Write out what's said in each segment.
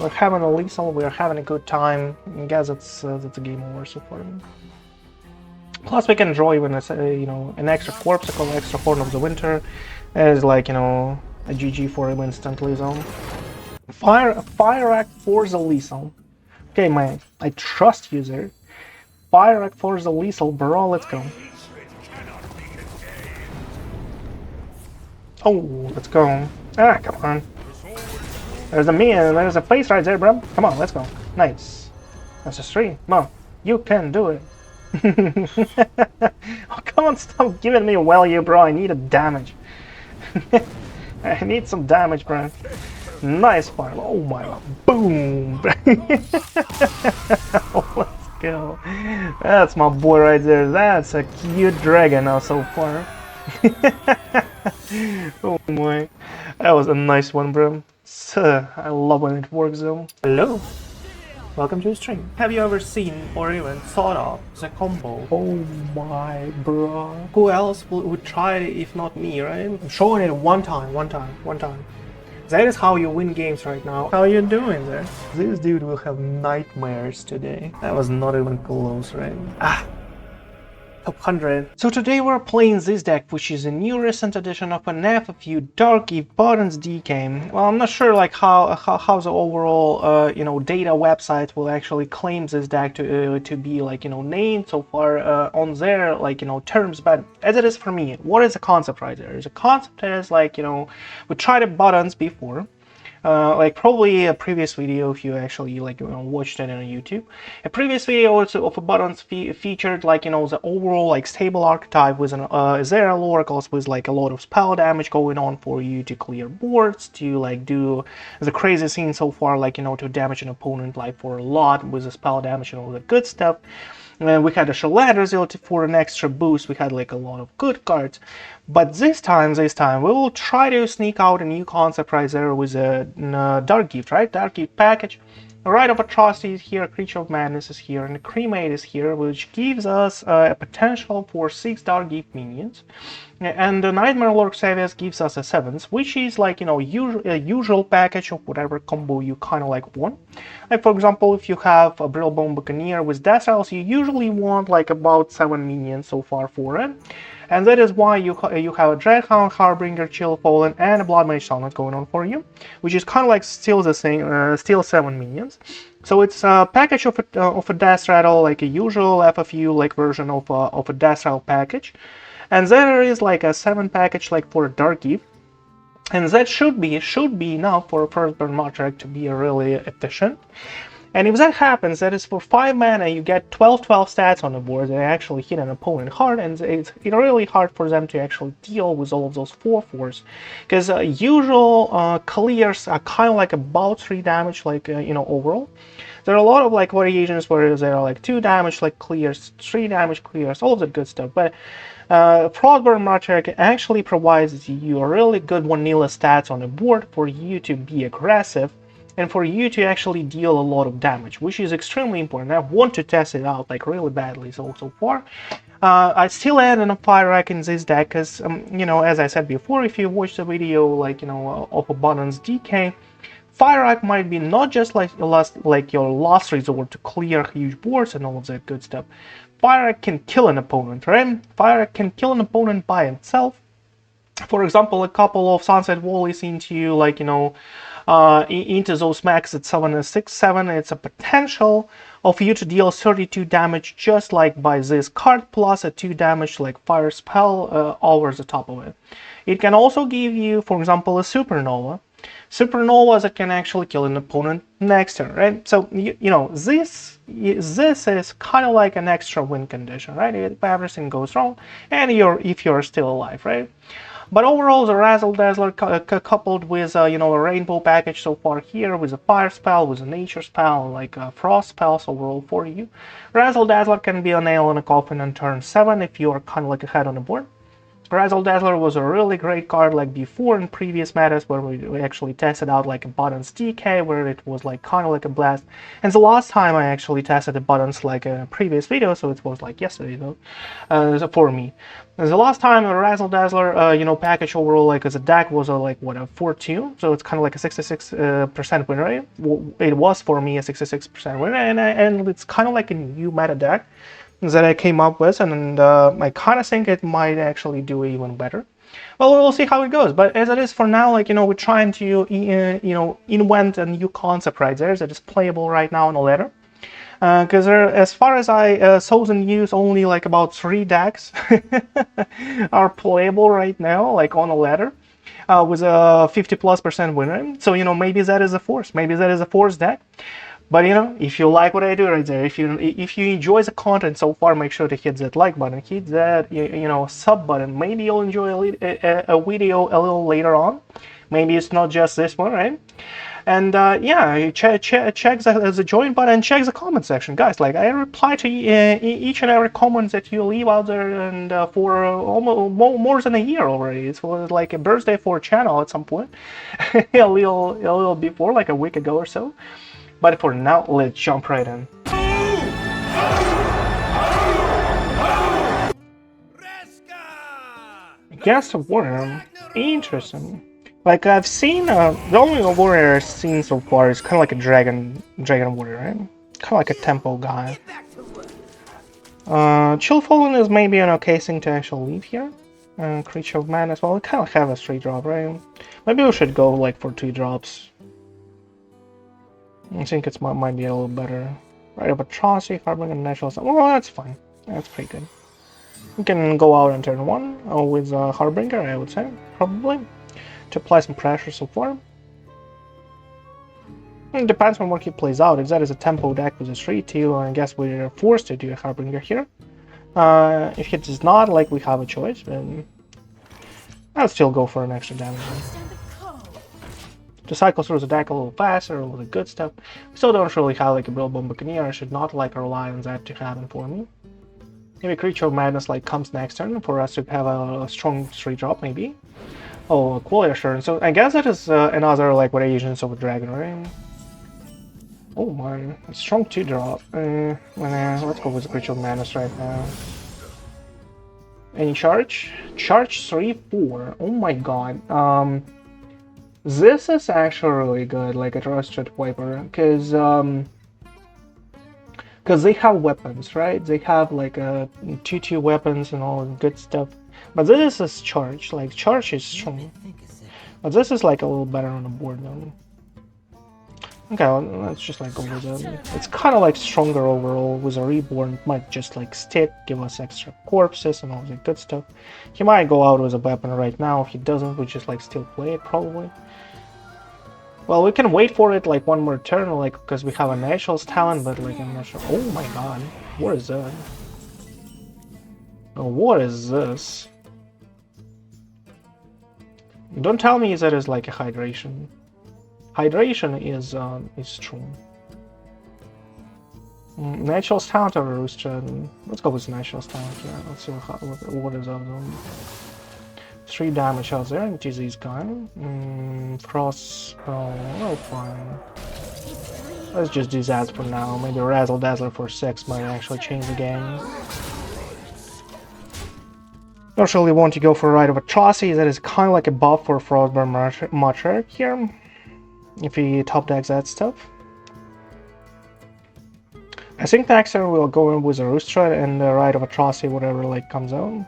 We're having a lethal, we're having a good time. I guess that's a game over so far. Plus we can draw even an extra Corpsicle, extra Horn of the Winter as like, a GG for him instantly zone. Fire Act for the lethal. Okay, man, I trust you there. Fire Act for the lethal, bro, let's go. Oh, let's go. Ah, come on. There's a man, there's a face right there, bro. Come on, let's go. Nice. That's a stream. Come on, you can do it. Oh, come on, stop giving me value, bro. I need a damage. I need some damage, bro. Nice fire. Oh my god. Boom. Oh, let's go. That's my boy right there. That's a cute dragon now so far. Oh my. That was a nice one, bro. I love when it works though. Hello. Welcome to the stream. Have you ever seen or even thought of the combo? Oh my bro. Who else would try it if not me, right? I'm showing it one time. That is how you win games right now. How you doing there? This dude will have nightmares today. That was not even close, right? Ah. Top 100. So today we're playing this deck, which is a new recent edition of an FFU DG Buttons DK. Well, I'm not sure like how the overall data website will actually claim this deck to be like named so far on their terms, but as it is for me, what is the concept right there? The concept is like we tried the buttons before. Like probably a previous video if you actually watched it on YouTube. A previous video of a buttons featured the overall stable archetype with an Ethereal oracles with a lot of spell damage going on for you to clear boards, to do the crazy scene so far to damage an opponent for a lot with the spell damage and all the good stuff. We had a Razzle-Dazzler for an extra boost. We had a lot of good cards, but this time we will try to sneak out a new concept right there with a Dark Gift, right? Dark Gift package. Rite of Atrocity is here, Creature of Madness is here, and the Cremate is here, which gives us a potential for 6 Dark Gift minions. And the Nightmare Lord Xavius gives us a 7th, which is a usual package of whatever combo you kind of want. Like for example, if you have a Brittlebone Buccaneer with Death Rattles, you usually want about 7 minions so far for it. And that is why you have a Dreadhound, Harbinger, Chillfallen, and a Bloodmage Thalnos going on for you, which is kind of still the same, still 7 minions. So it's a package of a Death Rattle, a usual FFU version of a Death Rattle package. And there is a 7 package for a Dark Gift. And that should be enough for a Frostburn Matriarch to be really efficient. And if that happens, that is for 5 mana, you get 12 stats on the board that actually hit an opponent hard, and it's really hard for them to actually deal with all of those 4/4s. Because usual clears are kind of about 3 damage, overall. There are a lot of variations where there are 2 damage clears, 3 damage clears, all of that good stuff. But Frostburn Matriarch actually provides you a really good vanilla stats on the board for you to be aggressive and for you to actually deal a lot of damage, which is extremely important. I want to test it out really badly so far. I still add a Fire Rack in this deck because, as I said before, if you watch the video of a Buttons DK, Fire Rack might be not just your last resort to clear huge boards and all of that good stuff. Fire Rack can kill an opponent, right? Fire Rack can kill an opponent by itself. For example, a couple of Sunset Volleys into into those max at 7 and 6/7, it's a potential of you to deal 32 damage just by this card, plus a 2 damage fire spell over the top of it. It can also give you, for example, a Supernova. Supernovas that can actually kill an opponent next turn, right? So this is kind of an extra win condition, right? If everything goes wrong, and if you're still alive, right? But overall, the Razzle-Dazzler coupled with a rainbow package so far here, with a fire spell, with a nature spell, frost spells overall for you. Razzle-Dazzler can be a nail in a coffin on turn 7 if you are kind of ahead on the board. Razzle-Dazzler was a really great card like before in previous metas where we actually tested out like a Buttons DK where it was like kind of like a blast. And the last time I actually tested the Buttons like a previous video, so it was like yesterday though, for me. And the last time a Razzle-Dazzler, you know, package overall like as a deck was like what, a 4-2, so it's kind of like a 66% win rate. It was for me a 66% win rate, and it's kind of like a new meta deck that I came up with, and I kind of think it might actually do even better. Well, we'll see how it goes, but as it is for now, like, you know, we're trying to, you know, invent a new concept right there that is playable right now on the ladder. Because as far as I saw the news, only like about 3 decks are playable right now, like on the ladder, with a 50+% win rate. So, you know, maybe that is a force. Maybe that is a force deck. But you know, if you like what I do right there, if you enjoy the content so far, make sure to hit that like button, hit that you know, sub button. Maybe you'll enjoy a video a little later on. Maybe it's not just this one, right? And yeah, check the join button, check the comment section, guys. Like, I reply to each and every comment that you leave out there, and for almost more than a year already. It was like a birthday for a channel at some point, a little before, like a week ago or so. But for now, let's jump right in. Guest Worm, interesting. Like I've seen, the only warrior I've seen so far is kind of like a dragon warrior, right? Kind of like a tempo guy. Chillfallen is maybe an okay thing to actually leave here. Creature of Man as well. We kind of have a 3-drop, right? Maybe we should go like for 2 drops. I think it might be a little better. Rite of Atrocity, Harbinger, Natural. Well, that's fine. That's pretty good. We can go out on turn 1 with Harbinger, I would say, probably, to apply some pressure so far. It depends on what he plays out. If that is a tempo deck with a 3-2, I guess we're forced to do a Harbinger here. If it is not, like, we have a choice, then I'll still go for an extra damage. To cycle through the deck a little faster, all the good stuff. We still don't really have like a Brittlebone Buccaneer. I should not like rely on that to happen for me. Maybe Creature of Madness like comes next turn for us to have a strong 3-drop maybe. Oh, Quality Assurance. So I guess that is another like variations of a Dragon, right? Oh man, a strong 2-drop. Let's go with Creature of Madness right now. Any charge? Charge 3/4. Oh my god. This is actually really good, like a Trusted Wiper, because they have weapons, right? They have like a 2/2 weapons and all good stuff. But this is charge, like charge is strong. But this is like a little better on the board though. Okay, let's just like go with it. It's kind of like stronger overall with a reborn. Might just like stick, give us extra corpses and all the good stuff. He might go out with a weapon right now. If he doesn't, we just like still play it probably. Well, we can wait for it like one more turn, like because we have a Natural's Talent, but like I'm not sure. Oh my god, what is that? Oh, what is this? Don't tell me that is like a hydration. Hydration is true. Natural's Talent or Rooster? Let's go with Natural's Talent. Yeah, let's see what is up though. 3 damage out there into this guy. Frost. Oh, fine. Let's just do that for now. Maybe Razzle-Dazzler for 6 might actually change the game. Don't really want to go for Rite of Atrocity. That is kind of like a buff for Frostburn Matriarch here. If he top decks that stuff. I think next turn we'll go in with a Rooster and the Rite of Atrocity, whatever like comes out.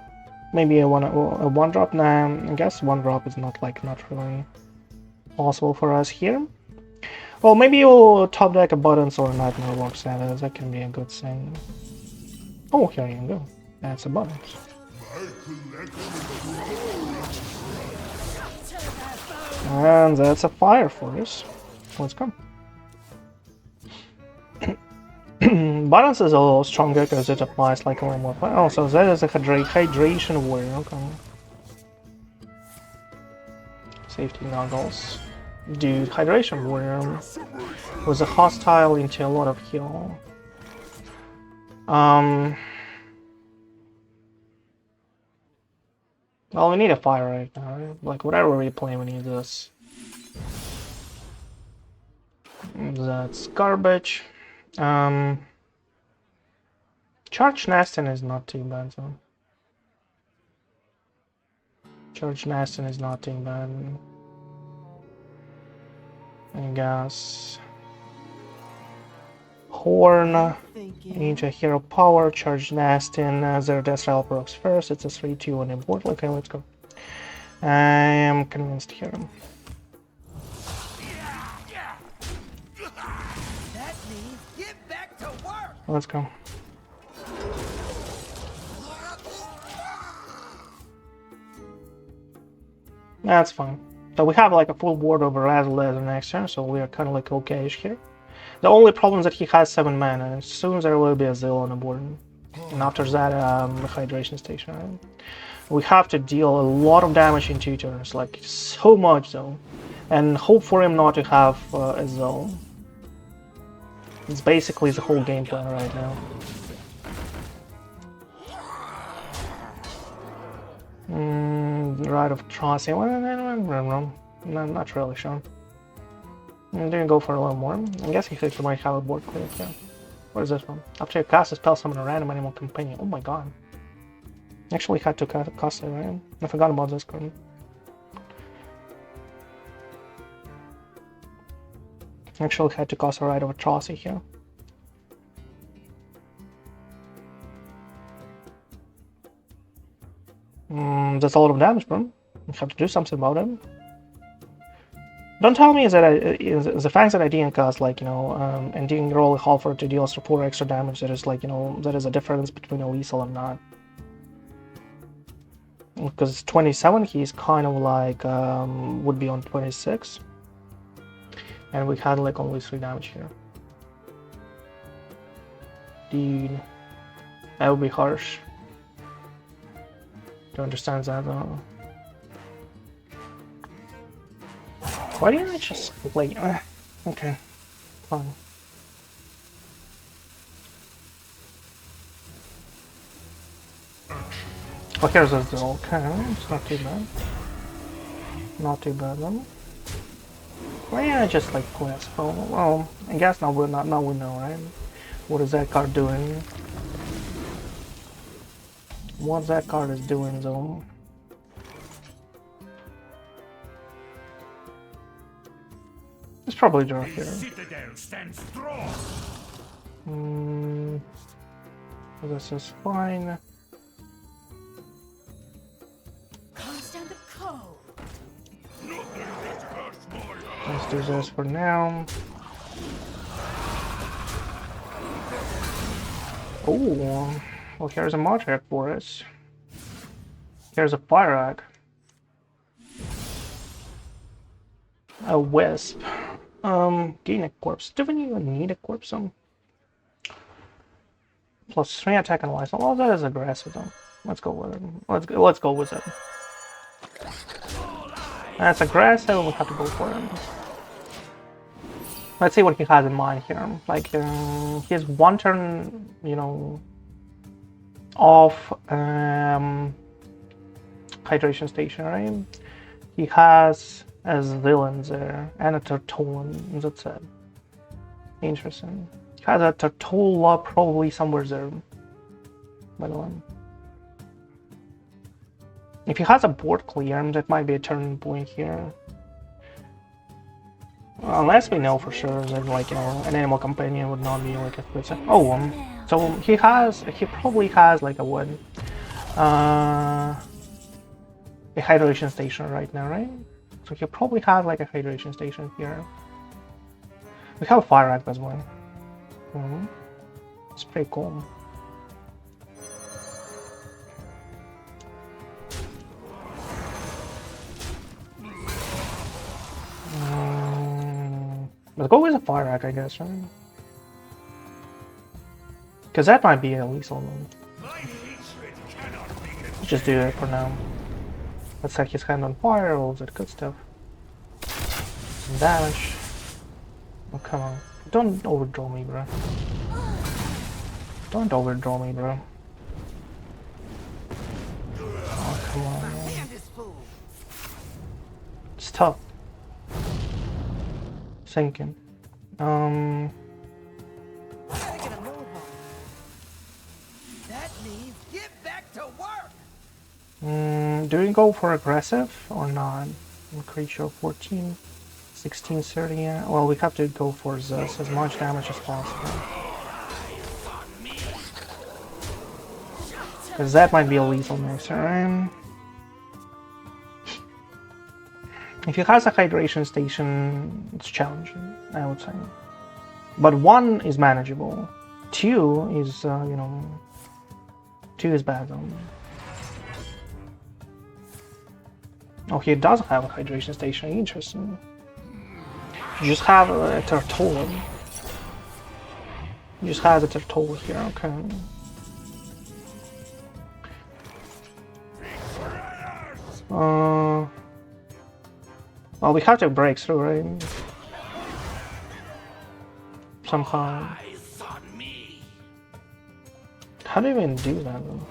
Maybe a one drop. Nah, I guess 1-drop is not really possible for us here. Well, maybe you'll top deck a Buttons or a Nightmare Walks. That can be a good thing. Oh, here you go. That's a Buttons. And that's a Fire Force. Let's go. Buttons is a little stronger because it applies like a little more. Oh, so that is a hydration warrior. Okay. Safety goggles. Dude, hydration warrior was a hostile into a lot of heal. Well, we need a fire right now, right? Like, whatever we play, we need this. That's garbage. Charge Nastin is not too bad, so. Charge Nastin is not too bad. I guess. Horn. Ninja Hero Power. Charge Nastin. Razzle-Dazzler procs first. It's a 3-2 on import. Okay, let's go. I am convinced here. That means get back to work. Let's go. That's fine. So we have like a full board over Razzle-Dazzler next turn, so we are kind of like okay-ish here. The only problem is that he has 7 mana, and soon there will be a Zill on the board. And after that, a Hydration Station. Right? We have to deal a lot of damage in 2 turns, like so much though. And hope for him not to have a Zill. It's basically the whole game plan right now. Rite of Atrocity. Not really sure. I'm gonna go for a little more. I guess he might have a board clear. Yeah. What is this one? After you cast a spell, summon a random animal companion. Oh my god. Actually had to cast it, right? I forgot about this card. Actually had to cast a Rite of Atrocity here. That's a lot of damage, bro. I have to do something about it. Don't tell me that the fact that I didn't cast, like, you know, and didn't roll a Halford to deal 4 extra damage, that is, like, you know, that is a difference between a lethal and not. Because 27, he's kind of like, would be on 26. And we had, like, only 3 damage here. Dude. That would be harsh. Do understand that, though? Why didn't I just play? Okay, fine. Oh, here's a Zill. Okay, it's not too bad. Not too bad then. Why didn't I just like play a spell? Well, I guess now we know, right? What is that card doing? What that card is doing, though. It's probably draw here. This is fine. Let's do this for now. Oh, well, here's a Matriarch for us. Here's a Fire Egg. A Wisp. Gain a corpse. Do we even need a corpse? Plus 3 attack and life. Well, that is aggressive though. Let's go with it. Let's go with it. That's aggressive. We'll have to go for it. Let's see what he has in mind here. Like, he has 1 turn, you know, off Hydration Station, right? He has as villains there and a Turtolan. That's it. Interesting. He has a Turtola probably somewhere there. By the way, if he has a board clear, that might be a turning point here. Unless we know for sure that, like, you know, an animal companion would not be like a quick. Oh, so he probably has like a what? A hydration station right now, right? So he probably has like a hydration station here. We have a fire act as well. It's pretty cool. Let's go with a fire act, I guess, right? Because that might be a lethal one. Let's just do it for now. Let's set his hand on fire, all that good stuff. Some damage. Oh, come on. Don't overdraw me, bro. Don't overdraw me, bro. Oh, come on, man. tough. Sinking. Gotta get a move on. That means get back to work. Do we go for aggressive or not? Creature 14, 16, 30. Yeah. Well, we have to go for this as much damage as possible. Because that might be a lethal mixer, right? If he has a hydration station, it's challenging, I would say. But 1 is manageable. 2 is, 2 is bad though. Oh, he does have a hydration station, interesting. You just have a turtle. He just has a turtle here, okay. Well, we have to break through, right? Somehow. How do you even do that, though?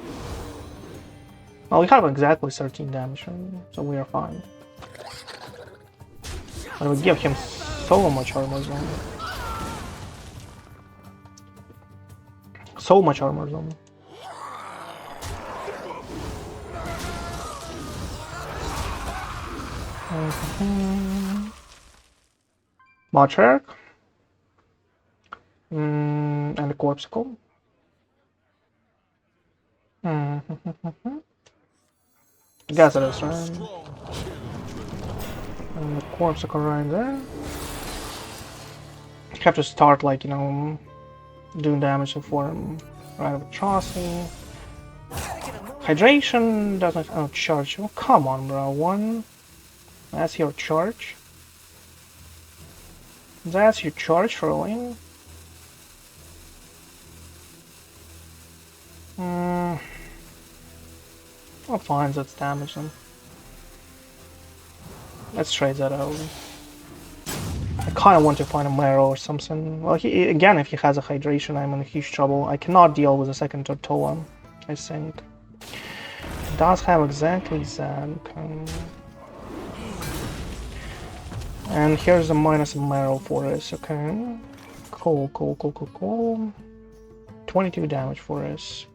Well, we have exactly 13 damage, right? So we are fine. And we give him so much armor zone. So much armor zone. Matriarch. And a Corpsicle. Guess it is, right? And the Corpsicle right there. You have to start, like, doing damage for him. Rite of Atrocity. Hydration doesn't charge you. Come on, bro. 1. That's your charge. That's your charge, really? Well, fine, let's damage them. Let's trade that out. I kind of want to find a Marrow or something. Well, again, if he has a hydration, I'm in huge trouble. I cannot deal with a second Tortola, I think. It does have exactly that. And here's a minus Marrow for us, okay. Cool. 22 damage for us.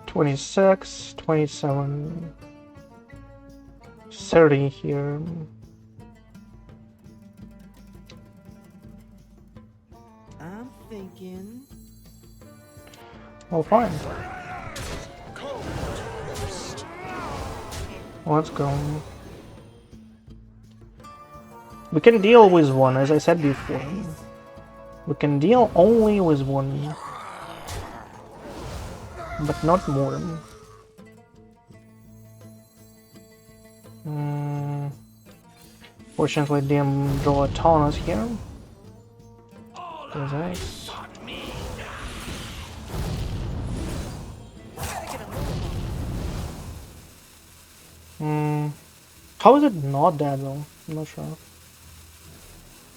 26, 27, 30 here. I'm thinking. Oh, fine. Let's go. We can deal with 1, as I said before. We can deal only with 1. But not more. Fortunately, didn't draw a Thalnos here. How is it not dead though? I'm not sure.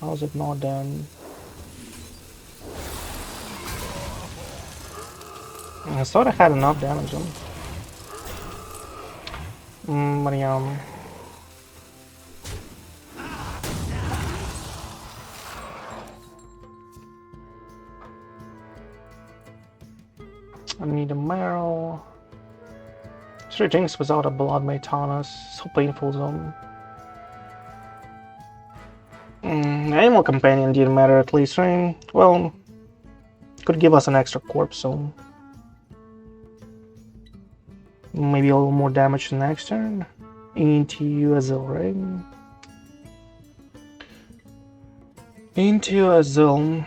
How is it not dead? I thought I had enough damage on. But yeah. I need a Marrow. 3 things without a Bloodmage Thalnos. So painful though. Animal Companion didn't matter at least, right? Well, could give us an extra corpse, so maybe a little more damage next turn. Into you Azul, right? Into Azul.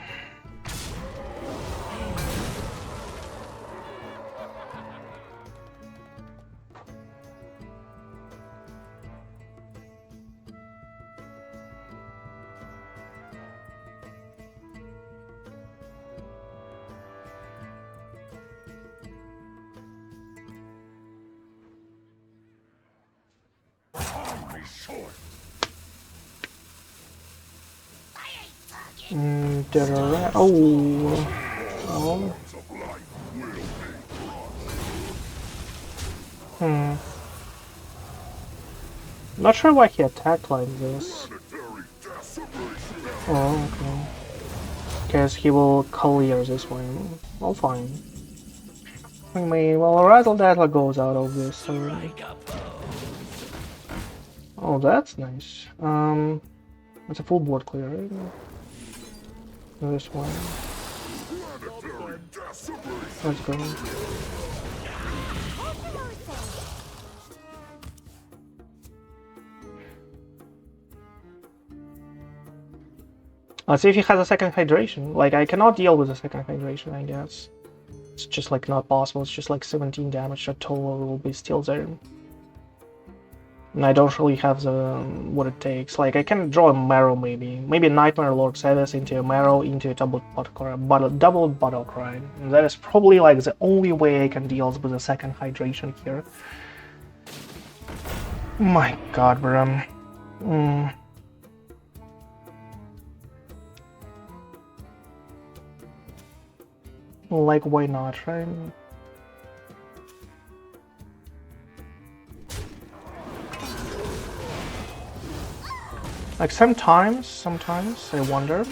Oh. Not sure why he attacked like this. Oh, okay. Guess he will clear this one. Well, fine. I mean, well, Razzle-Dazzler goes out of this, so... Oh, that's nice. It's a full board clear, right? This one. Let's go. Let's see if he has a second hydration. Like, I cannot deal with a second hydration, I guess. It's just like not possible. It's just like 17 damage that total will be still there. And I don't really have the what it takes. Like, I can draw a Marrow maybe. Maybe Nightmare Lord Xavius into a Marrow into a double Battle Cry. And that is probably like the only way I can deal with a second hydration here. My god, bro. Like, why not, right? Like, sometimes I wonder.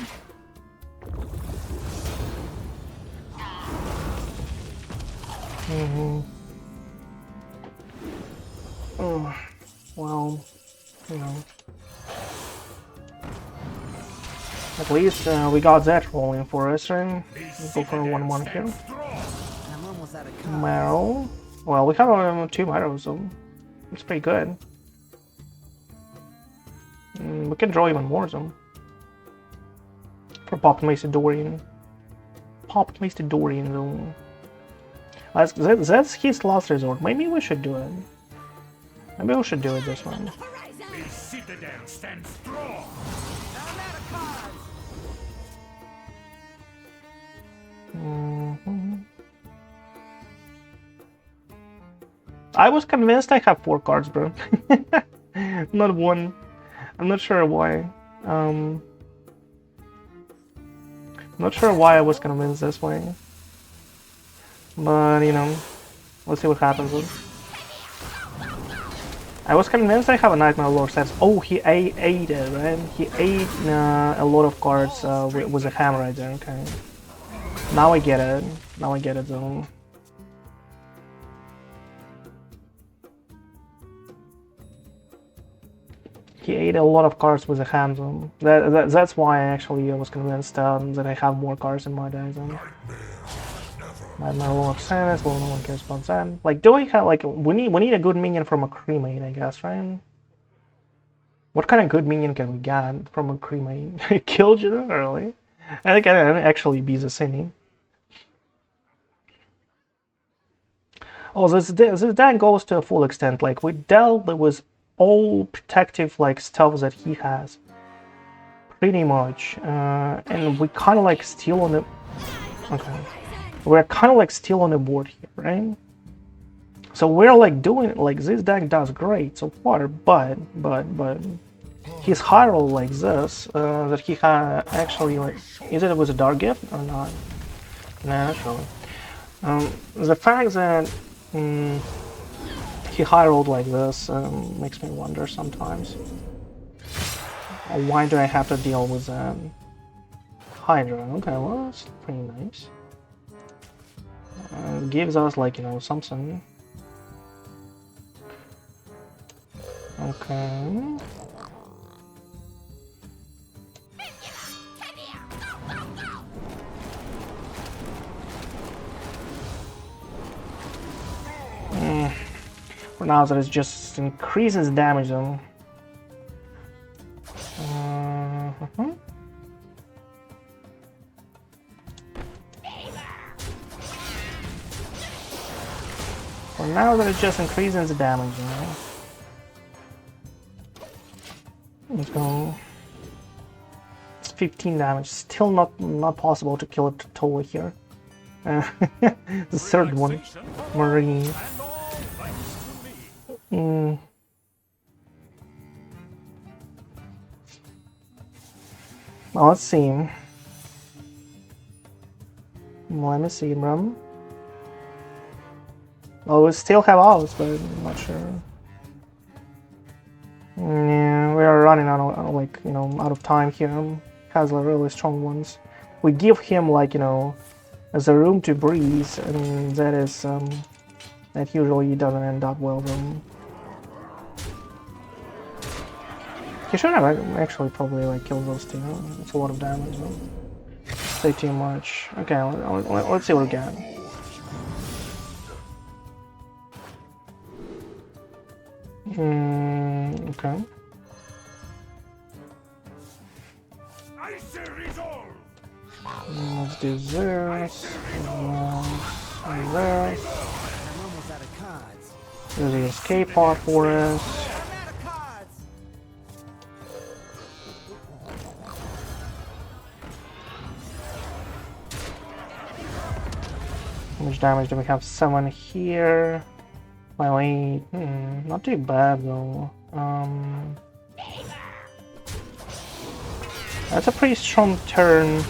Oh, well, you know. At least we got that rolling for us, right? Let's go for a 1-1 here. Marrow. Well, we have 2 Marrows, so it's pretty good. We can draw even more, though. For Popped Macedorian. Popped Macedorian, though. That's his last resort. Maybe we should do it. Maybe we should do it this one. I was convinced I have 4 cards, bro. Not 1. I'm not sure why. Not sure why I was convinced this way. But, you know, let's see what happens. I was convinced I have a Nightmare Lord sets. Oh, he ate it, right? He ate a lot of cards with a hammer right there, okay. Now I get it. Now I get it, though. He ate a lot of cards with a hand. That's why actually I was convinced that I have more cards in my deck. My Lord Thalnos, well, no one cares about that. Like, do I have, like, we need a good minion from a Cremate, I guess, right? What kind of good minion can we get from a Cremate? Kill you early? I think I actually be the Cine. Oh, this deck goes to a full extent. Like, we dealt with all protective like stuff that he has, pretty much, and we kind of like still on the. Okay, we're kind of like still on the board here, right? So we're like doing like this deck does great so far, but his high roll like this that he had actually like, is it was a dark gift or not? Nah, not really. The fact that he high rolled like this makes me wonder sometimes. Why do I have to deal with Hydra? Okay, well, that's pretty nice. Gives us like, you know, something. Okay. For now, that it just increases damage though. For now, that it just increases the damage. You know? Let's go. It's 15 damage. Still not possible to kill it totally here. The third one, Marine. Well, let's see. Let me see, bro. Well, we still have ours, but I'm not sure. Yeah, we are running out of, like, you know, out of time here. Has like really strong ones. We give him, like, you know, as a room to breathe, and that is that usually doesn't end up well. Though. He should have actually probably like killed those two. It's a lot of damage. Say too much. Okay, let's see what we get. Okay. Let's do this. And this. There's the escape pod for us. How much damage do we have? 7 here. Well, 8. Not too bad though. That's a pretty strong turn,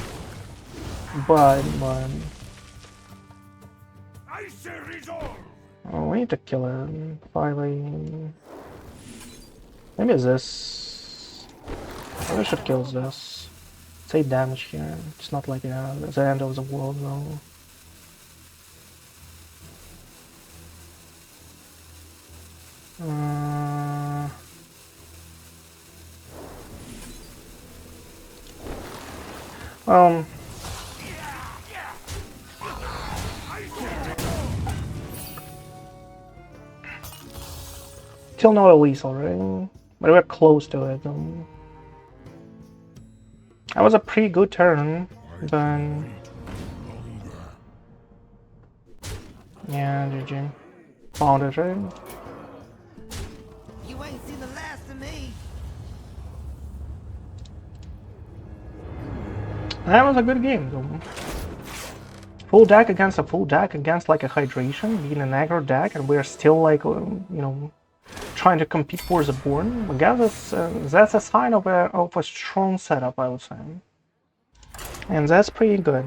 but oh, we need to kill it. Finally, maybe it's this. I should kill this. It's 8 damage here. It's not like the end of the world though. Still not a lethal, right? But we're close to it. That was a pretty good turn, but yeah, GG. Found it, right? You ain't seen the last of me. That was a good game, though. Full deck against a full deck against like a hydration, being an aggro deck, and we're still like, you know, trying to compete for the board. I guess that's a sign of a strong setup, I would say, and that's pretty good.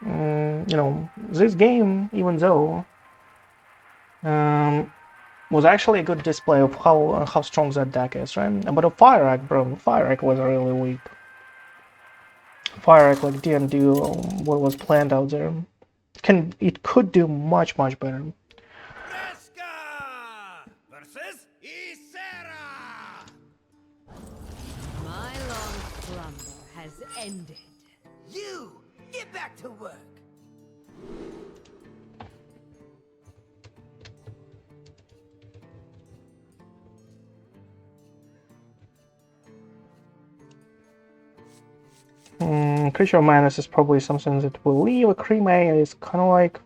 You know, this game, even though was actually a good display of how strong that deck is, right? But a Fire Act, bro, Fire Act was really weak. Fire Act like didn't do what was planned out there. It could do much better. Versus Isera. My long slumber has ended. You get back to work. Creature of Madness is probably something that will leave. A Cremate is kind of like...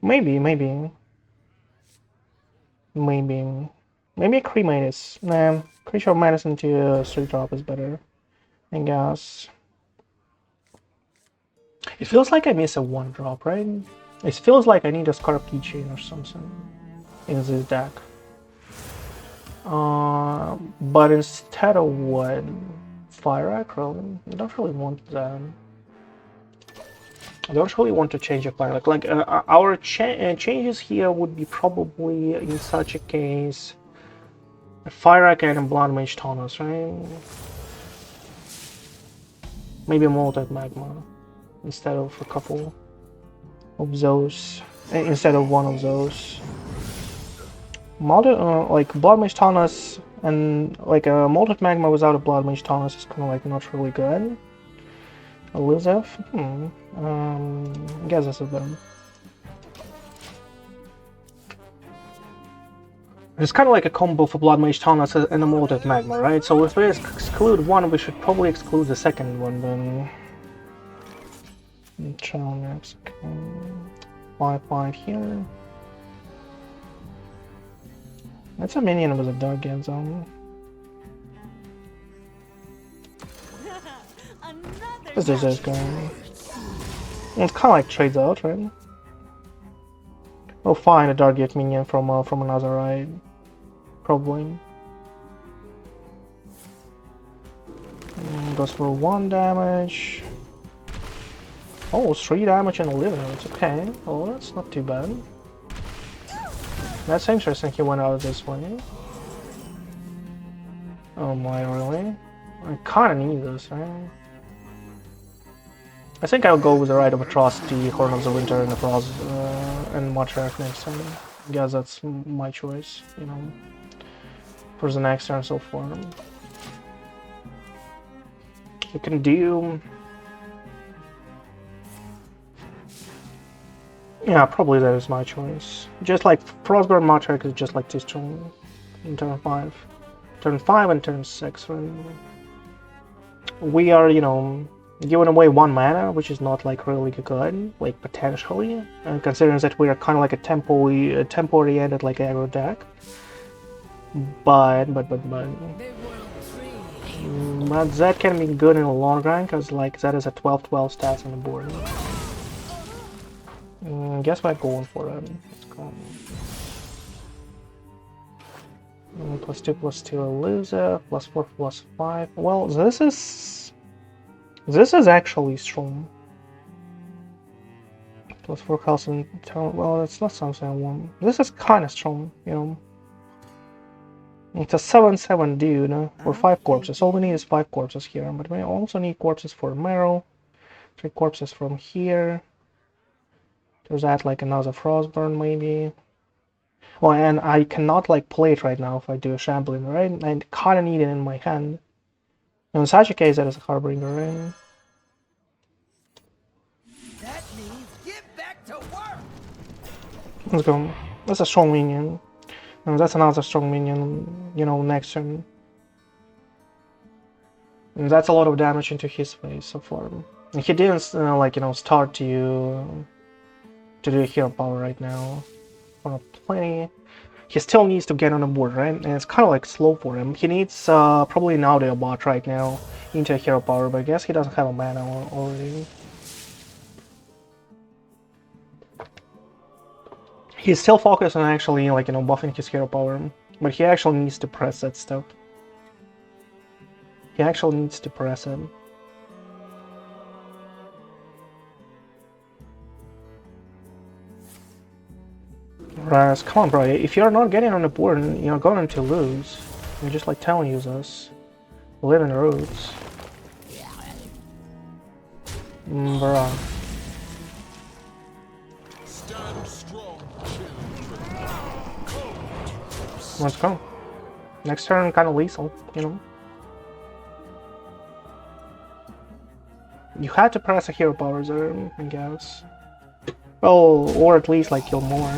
maybe a Cremate is... Nah, Creature of Madness into a 3-drop is better, I guess. It feels like I miss a 1-drop, right? It feels like I need a Scarpy Chain or something in this deck. But instead of what? Fire Acro? I don't really want that. I don't really want to change a Fire Like our changes here would be probably, in such a case, a Fire Act and a Bloodmage Thalnos, right? Maybe a Malted Magma instead of a couple of those. Instead of one of those. Like Bloodmage Thalnos and like a Malted Magma without a Bloodmage Thalnos is kind of like not really good. A Lizef? I guess that's a better. It's kind of like a combo for Bloodmage Thalnos and a Malted Magma, right? So if we exclude one, we should probably exclude the second one then. Challenge, okay. 5 here. That's a minion with a dark game zone. What's this going? It's kind of like trades out, right? We'll find a dark gate minion from another ride, probably. Goes for 1 damage. Oh, 3 damage and 11. It's okay. Oh, that's not too bad. That's interesting. He went out this way. Oh my, really? I kinda need this, right? I think I'll go with the Rite of Atrocity, Horn of the Winter, and the Frost, and Matriarch next turn. I guess that's my choice, you know, for the next turn so far. You can do... Yeah, probably that is my choice. Just like Frostburn Matriarch is just like too strong in turn 5. Turn 5 and turn 6. We are, you know, giving away 1 mana, which is not like really good, like potentially, and considering that we are kind of like a tempo-oriented like aggro deck. But that can be good in the long run, because like that is a 12/12 stats on the board. Guess we're going for it. Let's go. +2/+2 a loser, +4/+5. Well, this is actually strong. +4 health and well, that's not something I want. This is kind of strong, you know. It's a 7/7 dude, or 5 corpses. All we need is 5 corpses here, but we also need corpses for Marrow. 3 corpses from here. There's that like another Frostburn maybe. Well, and I cannot like play it right now if I do a Shambling, right? I kinda need it in my hand. And in such a case, that is a Harbinger, right? That means get back to work. Let's go. That's a strong minion. And that's another strong minion, you know, next turn. And that's a lot of damage into his face so far. And he didn't, like, you know, start to do hero power right now. 20. He still needs to get on the board, right? And it's kind of like slow for him. He needs probably an audio bot right now into a hero power, but I guess he doesn't have a mana already. He's still focused on actually, like, you know, buffing his hero power, but he actually needs to press that stuff. He actually needs to press it. Raz, come on, bro. If you're not getting on the board, you're going to lose. I'm just like telling you this. Live in the roots. Bruh. Let's go. Next turn, kind of lethal, you know. You had to press a hero power there, I guess. Well, or at least like kill more.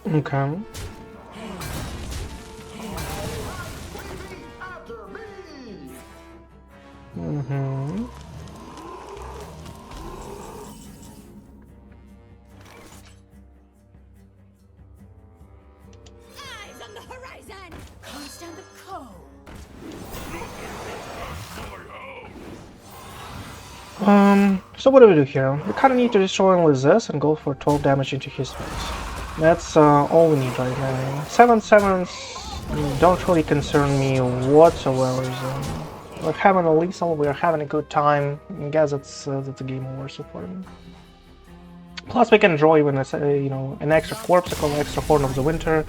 Okay. Mm-hmm. Eyes on the horizon! Can't stand the cold. So what do we do here? We kind of need to destroy him with this and go for 12 damage into his face. That's all we need right now. 7/7s don't really concern me whatsoever. We're having a lethal, we're having a good time. I guess that's a game over so far. Plus we can draw even you know, an extra Corpsicle, extra Horn of the Winter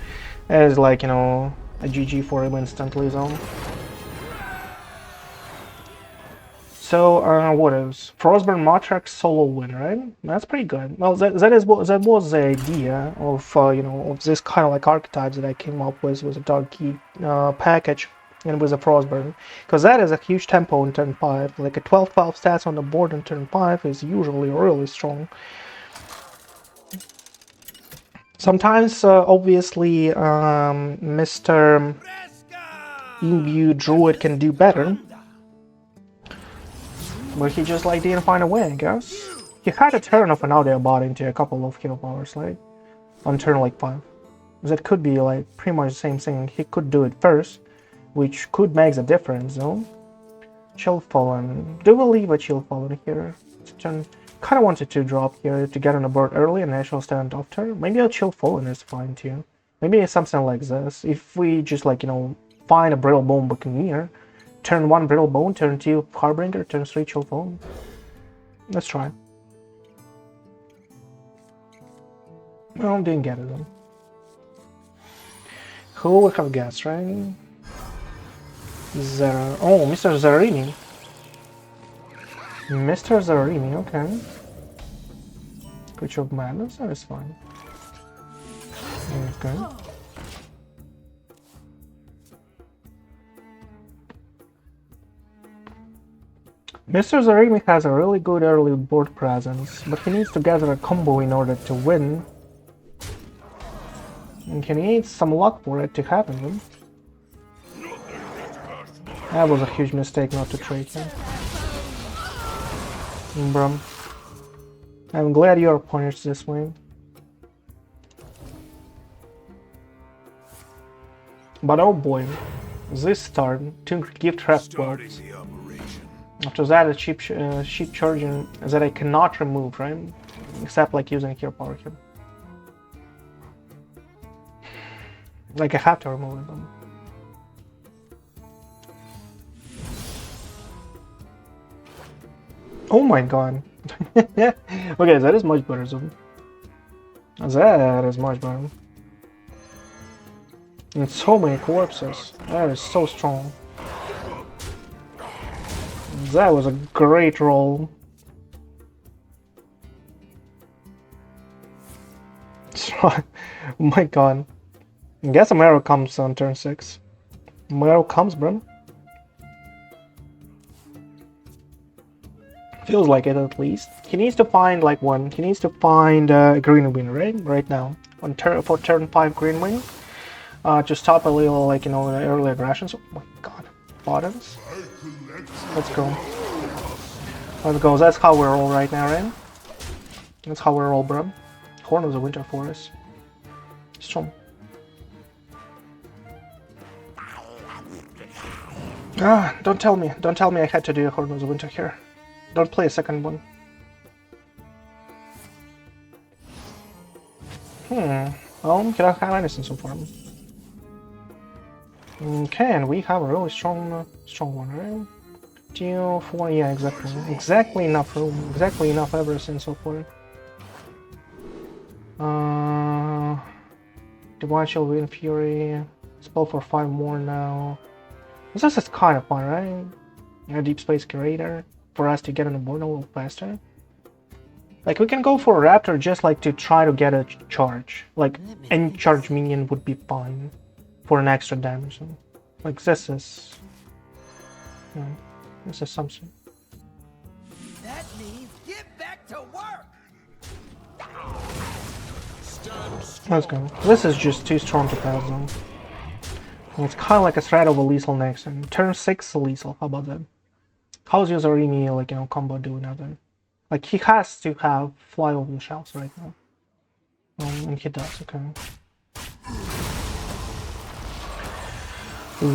as like, you know, a GG for him instantly zone. So, what is Frostburn Matriarch solo win, right? That's pretty good. Well, that was the idea of you know, of this kind of like archetypes that I came up with a Dark Key package and with a Frostburn, because that is a huge tempo in turn 5. Like a 12/12 stats on the board in turn 5 is usually really strong. Sometimes, obviously, Mr. Imbue Druid can do better. But he just like didn't find a way, I guess. He had a turn of an audio bot into a couple of hero powers, like on turn like 5. That could be like pretty much the same thing. He could do it first, which could make the difference, though. Chillfallen. Do we leave a Chillfallen here? Kind of wanted to drop here to get on the board early and actual stand off turn. Maybe a Chillfallen is fine too. Maybe it's something like this. If we just like, you know, find a Brittlebone Buccaneer. Turn 1 Brittlebone, turn 2 Harbinger, turn 3 Chillfallen. Let's try. Well, didn't get it then. Who would have guessed, right? Oh, Mr. Zarini. Mr. Zarini, okay. Creature of Madness, that is fine. Okay. Mr. Zarini has a really good early board presence, but he needs to gather a combo in order to win. And he needs some luck for it to happen. That was a huge mistake not to trade him. Brum. I'm glad you're punished this way. But oh boy, this turn, 2 gift trap boards. After that, a cheap charging that I cannot remove, right? Except like using Hero Power here. Like I have to remove them. Oh my god. Okay, that is much better, Zoom. That is much better. And so many corpses. That is so strong. That was a great roll. Oh my god. I guess a Marrow comes on turn 6. Marrow comes, bro. Feels like it at least. He needs to find like one. He needs to find Green Wing, right now. On for turn 5 Green Wing. To stop a little, like, you know, early aggressions. Oh my god. Buttons. Let's go. Let's go. That's how we roll right now, right? That's how we roll, bro. Horn of the Winter for us. Strong. Ah, don't tell me I had to do a Horn of the Winter here. Don't play a second one. Well, he don't have anything so far. Okay, and we have a really strong one, right? 2, 4, yeah, exactly. Exactly enough room. Exactly enough everything so far. Divine Shield, Wind Fury. Spell for 5 more now. This is kind of fun, right? Yeah, Deep Space Curator. For us to get on the board a little faster. Like, we can go for Raptor just like to try to get a charge. Like, any charge minion would be fine for an extra damage. Like, this is... Yeah, this is something. That means get back to work. Let's go. This is just too strong to pass them. It's kind of like a threat of a lethal next turn. Turn 6 lethal, how about that? How's your Zarini, like, you know, combo doing now then? Like, he has to have fly over the shelves right now. And he does, okay.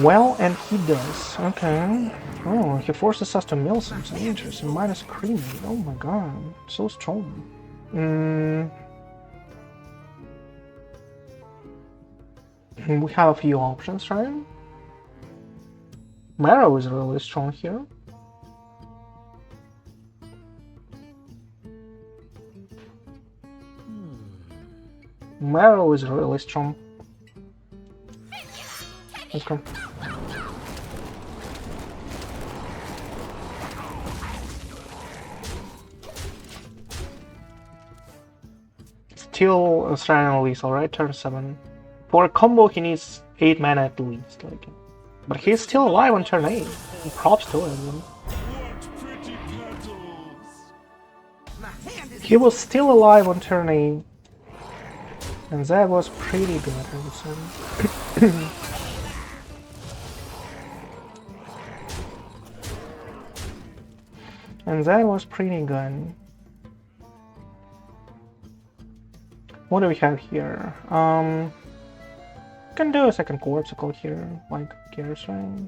Well, and he does, okay. Oh, he forces us to mill something interesting. Minus Cremate, oh my god, so strong. We have a few options, right? Marrow is really strong here. Marrow is really strong. Okay. Still Australian lethal, right? Turn 7. For a combo, he needs 8 mana at least. Like, but he's still alive on turn 8. Props to him. He was still alive on turn 8. And that was pretty good, I would say. And that was pretty good. What do we have here? Can do a second Corpsicle here, like Gears, right?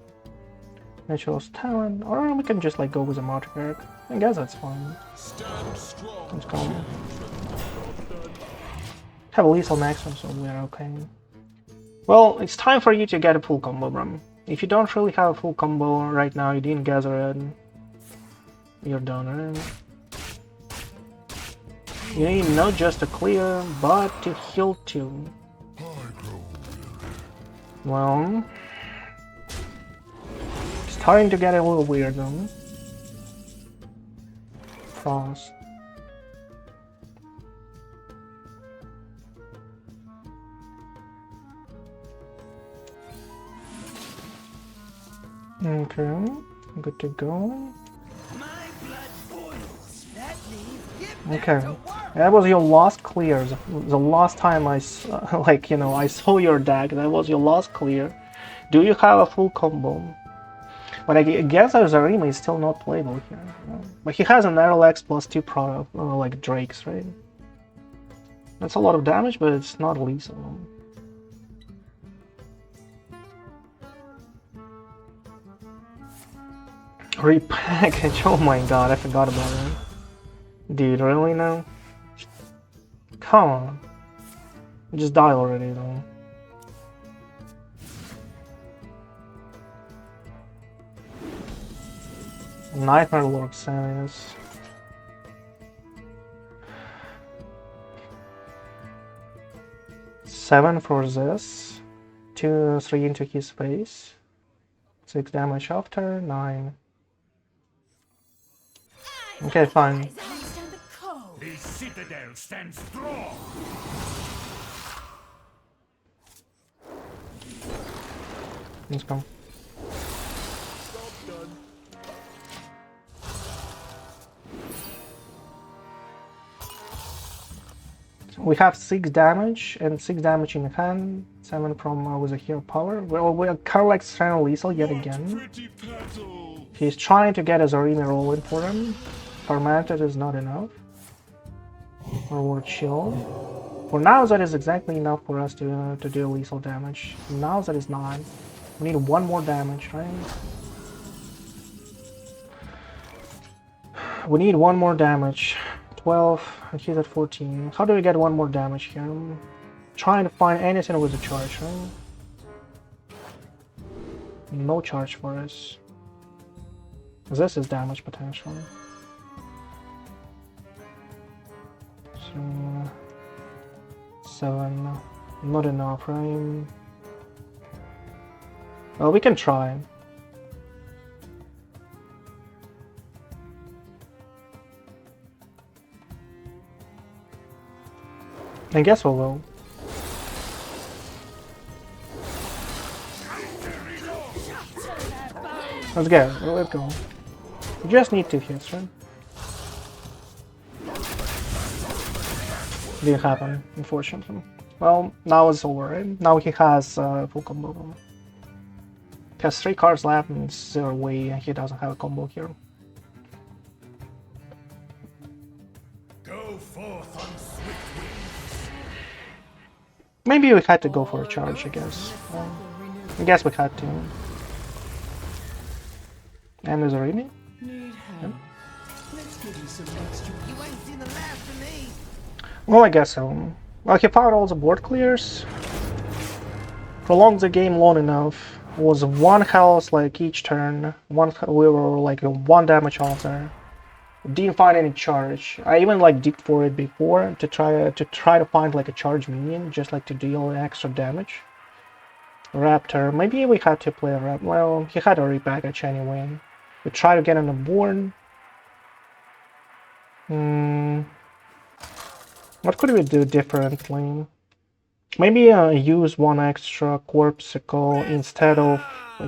Natural Talent, or we can just like go with a Matriarch. I guess that's fine. Let's go. Have a lethal next one, so we're okay. Well, it's time for you to get a full combo, bro. If you don't really have a full combo right now, you didn't gather it, you're done, right? You need not just to clear, but to heal too. Well, starting to get a little weird though. Frost. Okay, good to go. Okay, that was your last clear. The last time I I saw your deck. That was your last clear. Do you have a full combo? But I guess Zarima is still not playable here. But he has an Aerolex plus 2 product, like Drakes, right? That's a lot of damage, but it's not lethal. Repackage, oh my god, I forgot about that. Dude, really now? Come on. Just die already though. Nightmare Lord Xavius. Seven for this. 2-3 into his face. 6 damage after. 9. Okay, fine. The citadel stands strong. Let's go. We have 6 damage and 6 damage in hand. 7 from with a hero power. Well, we're kind of like Strand Lethal yet again. He's trying to get his arena roll in for him. Tormented is not enough. Or we're chill. For now, that is exactly enough for us to do lethal damage. Now that is not. We need 1 more damage, right? We need 1 more damage. 12, and he's at 14. How do we get 1 more damage here? I'm trying to find anything with a charge, right? No charge for us. This is damage potential. So 7, not enough, right? Well, we can try. I guess we will. Let's go. Let's go. We just need 2 hits, right? Didn't happen, unfortunately. Well, now it's over, right? Now he has full combo. He has 3 cards left and 0 way, and he doesn't have a combo here. Go forth on swift wings. Maybe we had to go for a charge, I guess. I guess we had to. And there's a remake? Yep. Well, I guess so. Well, he found all the board clears. Prolonged the game long enough. It was 1 health like each turn. We were like 1 damage off there. Didn't find any charge. I even like dipped for it before to try to find like a charge minion, just like to deal extra damage. Raptor. Maybe we had to play a Raptor. Well, he had a repackage anyway. We try to get on the board. What could we do differently? Maybe use 1 extra Corpsicle instead of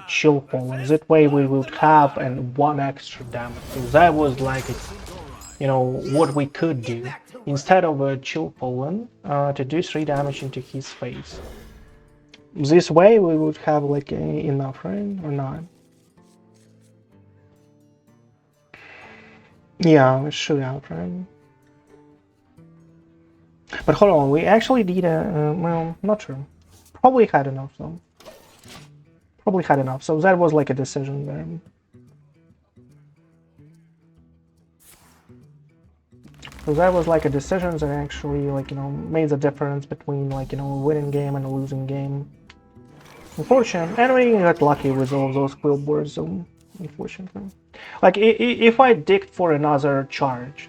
Chillfallen. That way we would have 1 extra damage. So that was like, what we could do. Instead of Chillfallen, to do 3 damage into his face. This way we would have like enough, right? Or not? Yeah, we should have, right? But hold on, we actually did well, not true. Probably had enough though. Probably had enough, so that was like a decision there. So that was like a decision that actually made the difference between a winning game and a losing game. Unfortunately, and we got lucky with all those quill boards, so unfortunately. Like if I digged for another charge,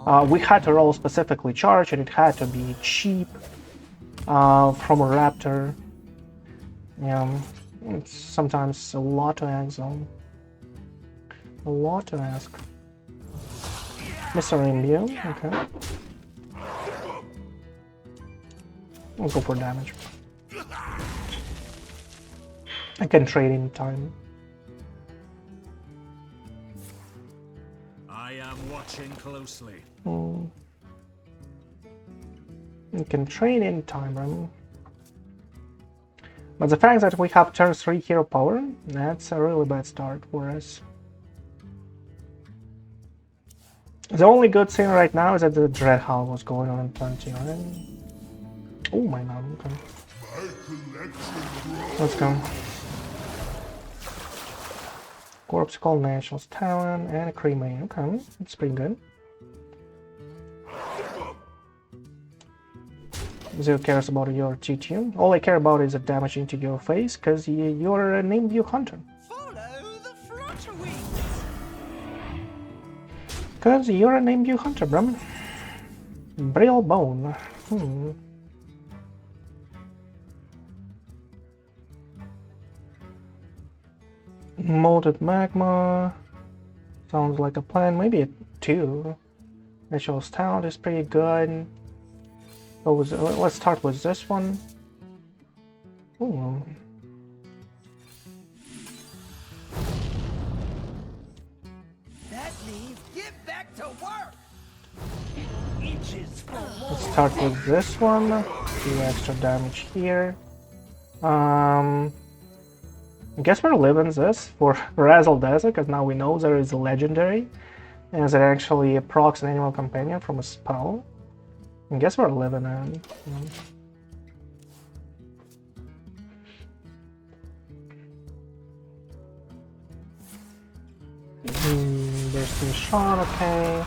We had to roll specifically charge, and it had to be cheap from a Raptor. Yeah, it's sometimes a lot to ask, though. A lot to ask. Mr. Imbue, okay. We'll go for damage. I can trade in time. I am watching closely. You can trade in time, right? But the fact that we have turn 3 hero power, that's a really bad start for us. The only good thing right now is that the Dreadhound was going on in turn 2, right? Oh my god, okay. Let's go. Corpsicle, National's Talon, and a Cremate. Okay, that's pretty good. Zero cares about your GTU. All I care about is the damage into your face, because you're a Nimbu Hunter. Follow the flutter wings. Because you're a Nimbu Hunter, bro. Brittlebone. Malted Magma. Sounds like a plan. Maybe a 2. National's Talent is pretty good. Let's start with this one. Ooh. That means get back to work. Let's start with this one. Do extra damage here. I guess we're living this for Razzle-Dazzler, because now we know there is a legendary, and there actually procs an animal companion from a spell. I guess we're living in. There's shot, okay.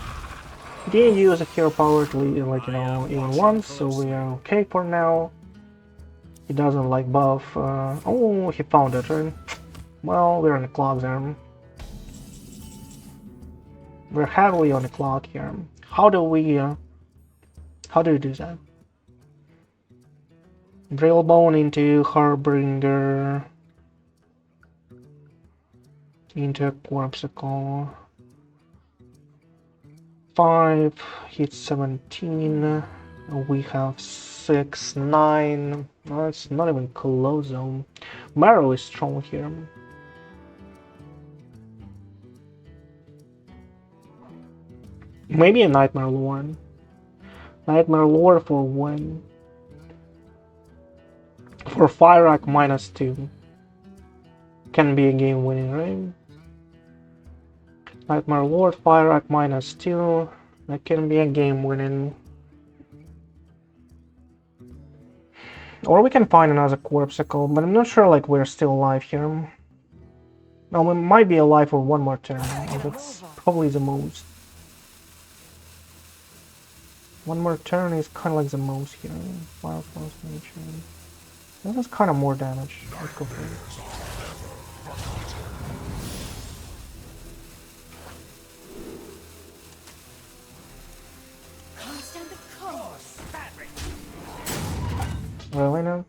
Didn't use a hero power to like, even once, so we are okay for now. He doesn't like buff. Oh, he found it, right? Well, we're on the clock there. We're heavily on the clock here. How do we do that? Brittlebone into Harbinger. Into Corpsicle. 5, hits 17. We have 6, 9. No, it's not even close though. Marrow is strong here. Maybe a Nightmare Lord. Nightmare Lord for 1. For Fire Rack -2. Can be a game winning, right? Nightmare Lord, Fire Rack -2. That can be a game winning. Or we can find another Corpsicle, but I'm not sure like we're still alive here. No, we might be alive for one more turn. That's probably the most. One more turn is kind of like the most here. Fire Force Nature. This is kind of more damage. Let's go for it. Really now?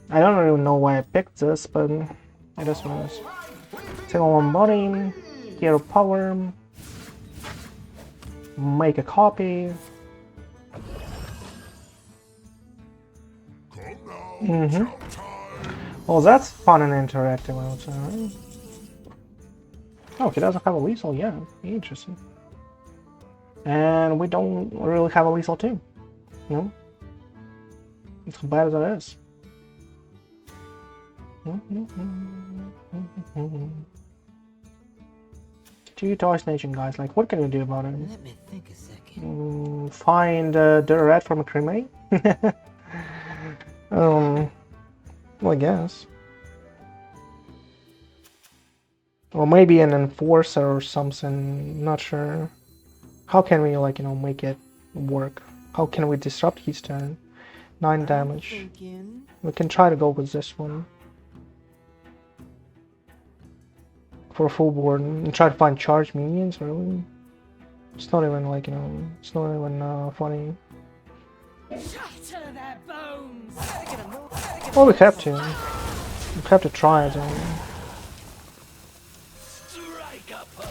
I don't even know why I picked this, but I just was. Single one body, hero power, make a copy. Well, that's fun and interactive, I would say, right? Oh, he doesn't have a lethal, yeah, interesting. And we don't really have a lethal too. No? It's as bad as it is. Two Toys Nation guys, like what can we do about it? Let me think a second. Find the rat from a Cremate? Well, I guess. Or maybe an enforcer or something, not sure. How can we like, make it work? How can we disrupt his turn? 9 damage. We can try to go with this one. for full board and try to find charged minions. Really, it's not even like, you know, it's not even funny. Shatter their bones. Well, we have to. We have to try it. Strike a pose.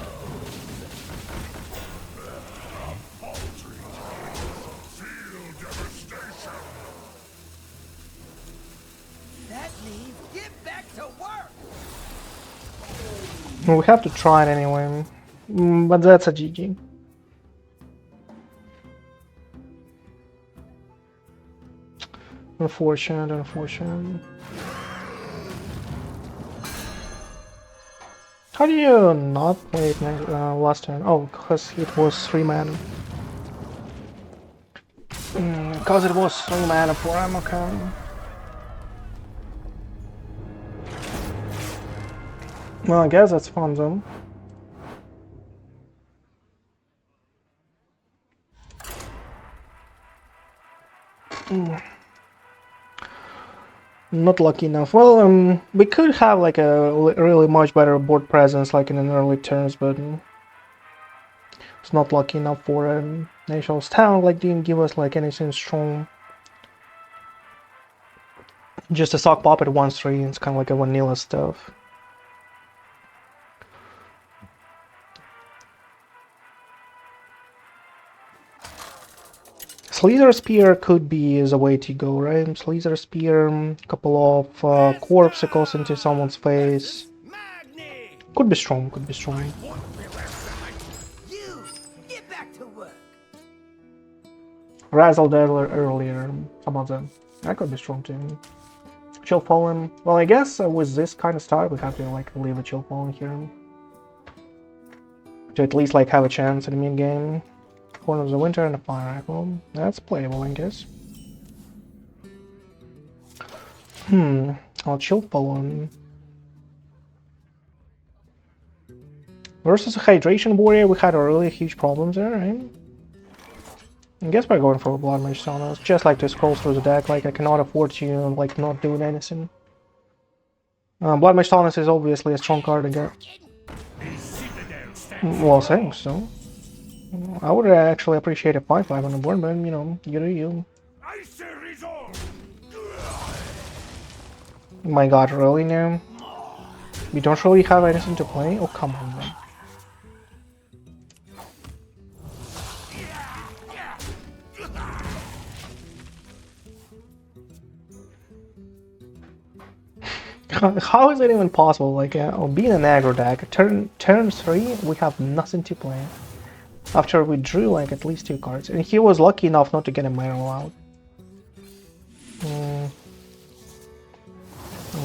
That means get back to work. Well, we have to try it anyway. But that's a GG. Unfortunate, unfortunate. How do you not play it last turn? Oh, because it was 3 mana. Because it was 3 mana for Amaka. Well, I guess that's fun though. Not lucky enough. Well, we could have like a really much better board presence like in an early turns, but it's not lucky enough for Nationals Town. Like didn't give us like anything strong. Just a sock pop at 1/3. It's kind of like a vanilla stuff. Slither Spear could be the way to go, right? Slither Spear, couple of Corpsicles into someone's face. Could be strong, could be strong. You get back to work. Razzle-Dazzler earlier, some of them. That could be strong too. Chillfallen. Well, I guess with this kind of start, we have to like leave a Chillfallen here. To at least like have a chance in the mid game. Corner of Winter and a Fire Apple. That's playable, I guess. I'll Chillfallen. Versus a Hydration Warrior, we had really huge problems there, right? I guess we're going for a Bloodmage Thalnos. Just like to scroll through the deck, like I cannot afford to like not doing anything. Bloodmage Thalnos is obviously a strong card to get. Well, thanks, so. I would actually appreciate a 5/5 on the board, but you know, you do you. My god, really now? We don't really have anything to play? Oh, come on, man. How is it even possible? Like, being an aggro deck, turn 3, we have nothing to play. After we drew like at least 2 cards, and he was lucky enough not to get a Marrow out. I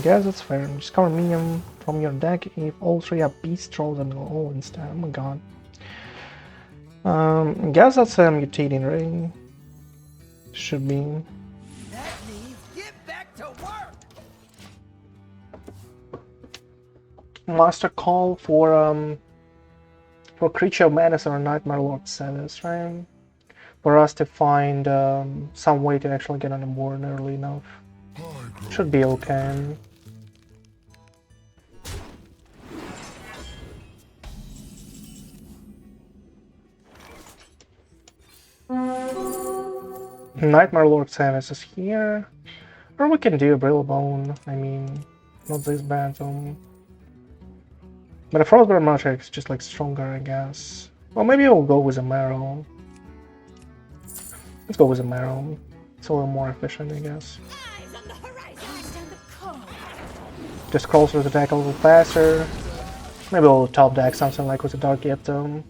guess that's fair. Discover minion from your deck if all 3 are beast trolls and all instead. Oh my god. I guess that's mutating, right? Should be. That means get back to work. Master call for Creature of Madness or Nightmare Lord Xavius, right? For us to find some way to actually get on the board early enough. Should be okay. Nightmare Lord Xavius is here. Or we can do a Brittlebone. I mean, not this bad. But a Frostburn Matriarch is just like stronger, I guess. Well, maybe we'll go with a Marrow. Let's go with a Marrow. It's a little more efficient, I guess. Eyes on the horizon. The cold. Just scroll through the deck a little faster. Maybe we'll top deck something like with a Dark Yeptone.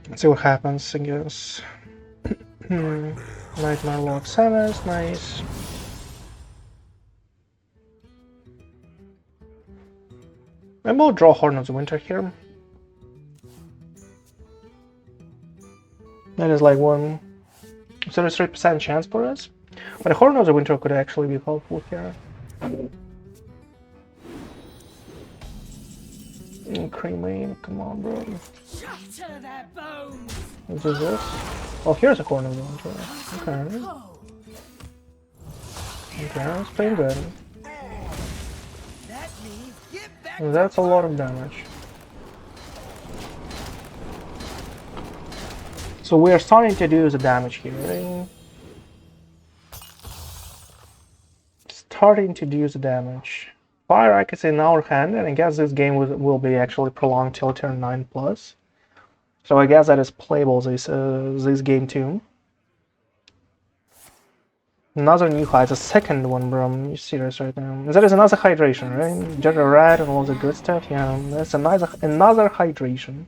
Let's see what happens, I guess. Nightmare Lord Xavius, nice. Maybe we'll draw Horn of the Winter here. That is like 33% chance for us. But a Horn of the Winter could actually be helpful here. Cremate, come on, bro. Shatter their bones. What is this? Oh, here's a Horn of the Winter. Okay. Okay, that's pretty good. That means get back That's a lot of damage. So we are starting to do the damage here, right? Starting to do the damage. Fire is in our hand, and I guess this game will be actually prolonged till turn 9 plus. So I guess that is playable this game too. Another new high, the second one, bro. You serious right now? That is another hydration, right? Jugger red and all the good stuff. Yeah, that's another hydration.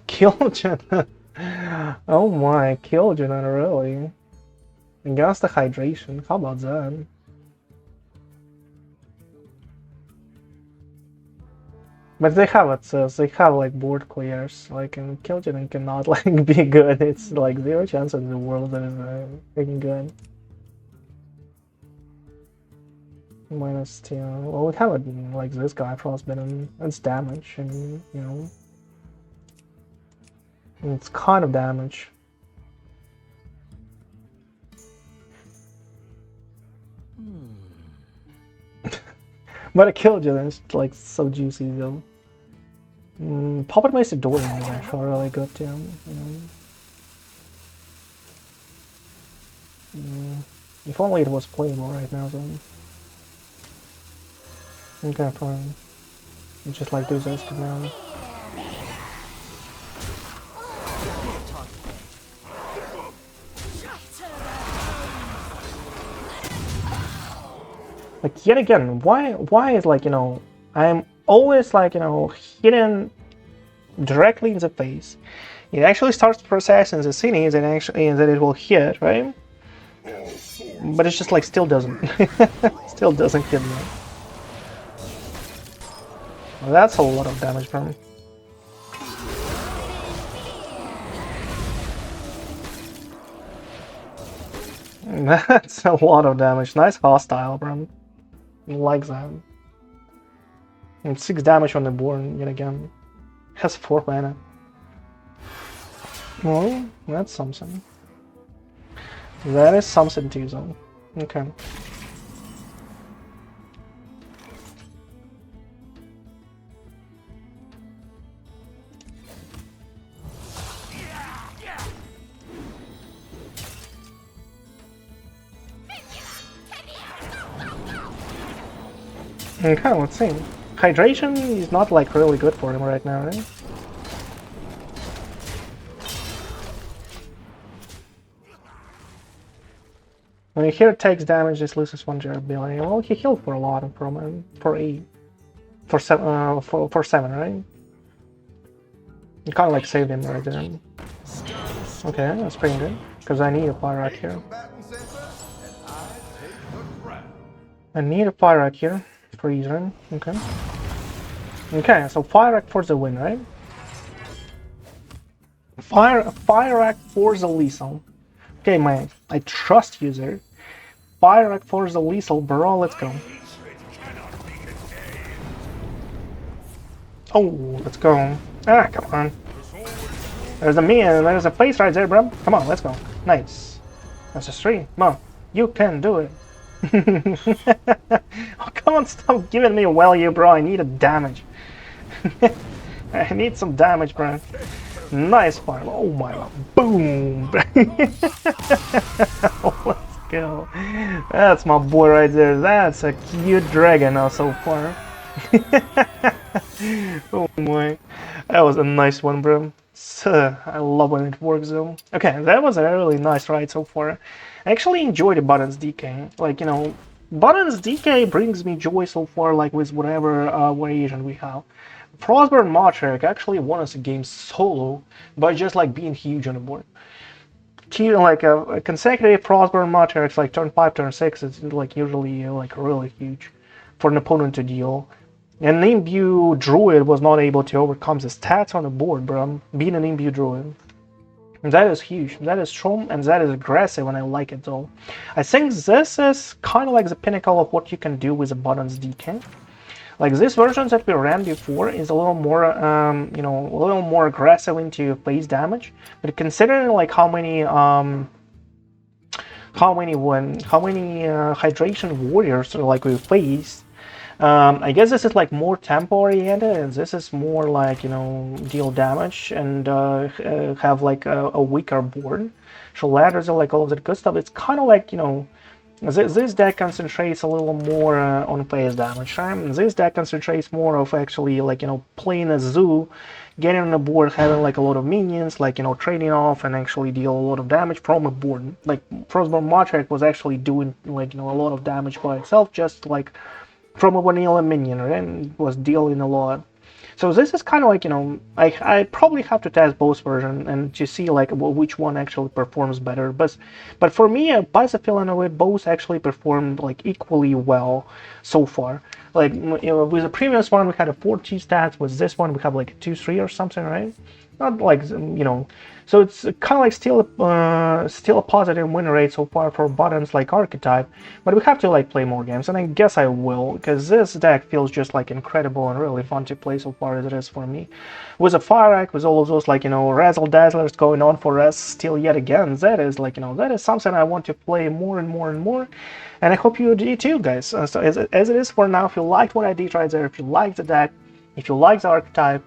Killed you. Oh my, killed you, not really. Against the hydration. How about that? But they have it, so they have like board clears. Like, and Kil'jaeden cannot like be good. It's like 0 chance in the world that is freaking good. -2. Well, we have it like this guy, Frostburn. It's damage, and you know, it's kind of damage. But a Kil'jaeden is like so juicy though. Puppet Maester Dorian is actually really good too. If only it was playable right now though. Okay, fine. Just like do this for now. Like yet again, why is like, you know, I'm always like, you know, hitting directly in the face. It actually starts processing the cities and then it will hit, right? But it's just like still doesn't still doesn't hit me. Well, that's a lot of damage from him. That's a lot of damage. Nice hostile, bro. Like that. And 6 damage on the board yet again. Has 4 mana. Well, that's something. That is something too, though. Okay. Okay, let's see. Hydration is not like really good for him right now, right? When he here takes damage, this loses 1 durability. Well, he healed for a lot from him, for 7, right? You kind of like saved him right there. Okay, that's pretty good. Because I need a fire rack here. I need a fire rack here. Freezer. Okay. Okay, so fire rack for the win, right? Fire rack for the lethal. Okay, man, I trust you there. Fire rack for the lethal, bro. Let's go. Oh, let's go. Ah, come on. There's a me and there's a face right there, bro. Come on, let's go. Nice. That's a 3. Come on, you can do it. Oh, come on, stop giving me a value, bro. I need a damage. I need some damage, bro. Nice fire. Oh my god. Boom. Let's go. That's my boy right there. That's a cute dragon now so far. Oh my. That was a nice one, bro. I love when it works though. Okay, that was a really nice ride so far. I actually enjoyed the Buttons DK. Like, you know, Buttons DK brings me joy so far, like with whatever variation we have. Frostburn Matriarch actually won us a game solo by just like being huge on the board. Like a consecutive Frostburn Matriarch, like turn 5, turn 6, is like usually like really huge for an opponent to deal. And an imbue druid was not able to overcome the stats on the board, bro. Being an imbue druid. That is huge. That is strong and that is aggressive, and I like it though. I think this is kind of like the pinnacle of what you can do with a Buttons DK. Like this version that we ran before is a little more, you know, a little more aggressive into base damage. But considering like how many hydration warriors like we faced, I guess this is like more tempo oriented, and this is more like, you know, deal damage and have like a weaker board. So ladders are like all of that good stuff. It's kind of like, you know, this deck concentrates a little more on phase damage, right? This deck concentrates more of actually like, you know, playing a zoo, getting on the board, having like a lot of minions, like, you know, trading off and actually deal a lot of damage from a board. Like Frostburn Matriarch was actually doing like, you know, a lot of damage by itself, just like from a vanilla minion, right? And was dealing a lot. So this is kind of like, you know, I probably have to test both versions and to see like which one actually performs better. But for me, by the feeling of it, both actually performed like equally well so far. Like, you know, with the previous one we had a 4-2 stats. With this one we have like a 2-3 or something, right? Not like, you know, so it's kind of like still a positive win rate so far for buttons like archetype, but we have to like play more games, and I guess I will, because this deck feels just like incredible and really fun to play so far as it is for me. With a Fire Act, with all of those like, you know, Razzle-Dazzlers going on for us still yet again, that is like, you know, that is something I want to play more and more and more, and I hope you do too, guys. So as it is for now, if you liked what I did right there, if you liked the deck, if you liked the archetype,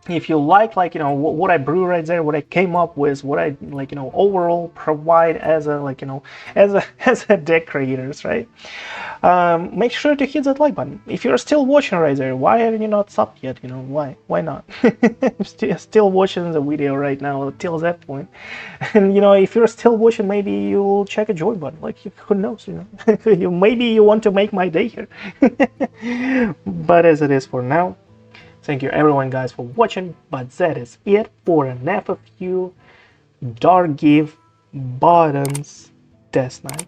if you like, you know, what I brew right there, what I came up with, what I like, you know, overall provide as a, like, you know, as a deck creators, right? Make sure to hit that like button. If you're still watching right there, why are you not subbed yet? You know, why not? Still watching the video right now till that point. And you know, if you're still watching, maybe you'll check a join button. Like, who knows, you know? Maybe you want to make my day here. But as it is for now, thank you everyone, guys, for watching, but that is it for an FFU DG Buttons Test Night.